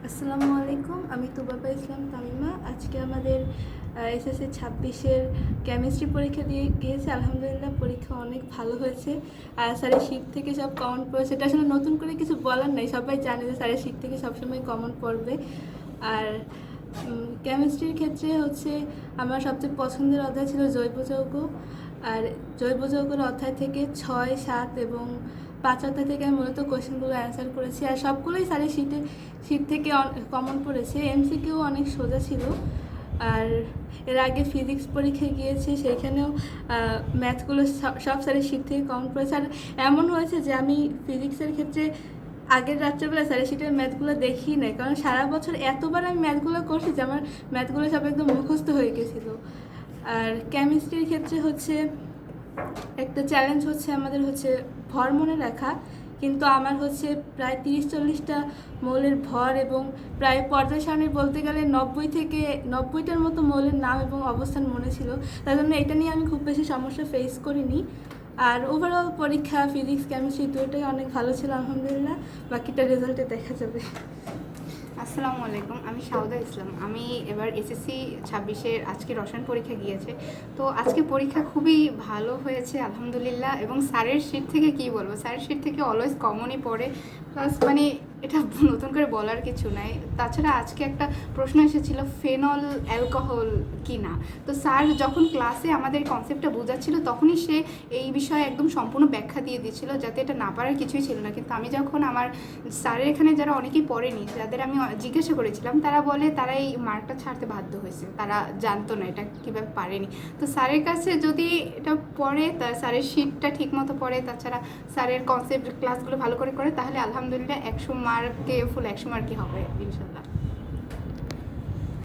আসসালামু আলাইকুম, আমি তুবাবা ইসলাম তামিমা। আজকে আমাদের এসএসসি 26-এর কেমিস্ট্রি পরীক্ষা দিয়ে গিয়েছে। আলহামদুলিল্লাহ পরীক্ষা অনেক ভালো হয়েছে। আর স্যারের শীট থেকে সব কমন পড়েছে। এটা আসলে নতুন করে কিছু বলার নাই, সবাই জানে যে স্যারের শীট থেকে সবসময় কমন পড়বে। আর কেমিস্ট্রির ক্ষেত্রে হচ্ছে আমার সবচেয়ে পছন্দের অধ্যায় ছিল জৈব যৌগ। আর জৈব যৌগের অধ্যায় থেকে 6, 7 এবং 5 অধ্যায় থেকে আমি মূলত কোয়েশ্চেনগুলো অ্যান্সার করেছি। আর সবগুলোই স্যারের শীট থেকে কমন পড়েছে। এমসিকিউ অনেক সোজা ছিল। আর এর আগে ফিজিক্স পরীক্ষায় গিয়েছে, সেইখানেও ম্যাথগুলো সব স্যারের শীট থেকে কমন পড়েছে। আর এমন হয়েছে যে আমি ফিজিক্সের ক্ষেত্রে আগের রাত্রেবেলা স্যারের শীটের ম্যাথগুলো দেখি নাই, কারণ সারা বছর এতবার আমি ম্যাথগুলো করছি যে আমার ম্যাথগুলো সব একদম মুখস্থ হয়ে গেছিলো। আর কেমিস্ট্রির ক্ষেত্রে হচ্ছে একটা চ্যালেঞ্জ হচ্ছে আমাদের হচ্ছে ভর মনে রাখা, কিন্তু আমার হচ্ছে প্রায় 30-40টা মৌলের ভর এবং প্রায় পর্যায় সারণী বলতে গেলে 90টার মতো মৌলের নাম এবং অবস্থান মনে ছিল। তার জন্য এটা নিয়ে আমি খুব বেশি সমস্যা ফেস করিনি। আর ওভারঅল পরীক্ষা ফিজিক্স কেমিস্ট্রি দুটোই অনেক ভালো ছিল আলহামদুলিল্লাহ। বাকিটা রেজাল্টে দেখা যাবে। আসসালামু আলাইকুম, আমি সাউদা ইসলাম। আমি এবার এসএসসি 26-এর আজকে রসায়ন পরীক্ষা গিয়েছে। তো আজকে পরীক্ষা খুবই ভালো হয়েছে আলহামদুলিল্লাহ। এবং স্যারের শীট থেকে কি বলবো, স্যারের শীট থেকে অলওয়েজ কমনই পড়ে। প্লাস এটা নতুন করে বলার কিছু নাই। তাছাড়া আজকে একটা প্রশ্ন এসেছিল ফেনল অ্যালকোহল কি না। তো স্যার যখন ক্লাসে আমাদের কনসেপ্টটা বোঝাচ্ছিল তখনই সে এই বিষয়ে একদম সম্পূর্ণ ব্যাখ্যা দিয়ে দিয়েছিল, যাতে এটা না পারার কিছুই ছিল না। কিন্তু আমি যখন আমার স্যারের এখানে যারা অনেকেই পড়েনি, যাদের আমি জিজ্ঞাসা করেছিলাম, তারা বলে তারা এই মার্কটা ছাড়তে বাধ্য হয়েছে, তারা জানতো না এটা কীভাবে পারেনি। তো স্যারের কাছে যদি এটা পড়ে, তার স্যারের শিটটা ঠিক মতো পড়ে, তাছাড়া স্যারের কনসেপ্ট ক্লাসগুলো ভালো করে তাহলে আলহামদুলিল্লাহ 100 মার্কে ফুল 100 মার্কই হবে ইনশাল্লাহ।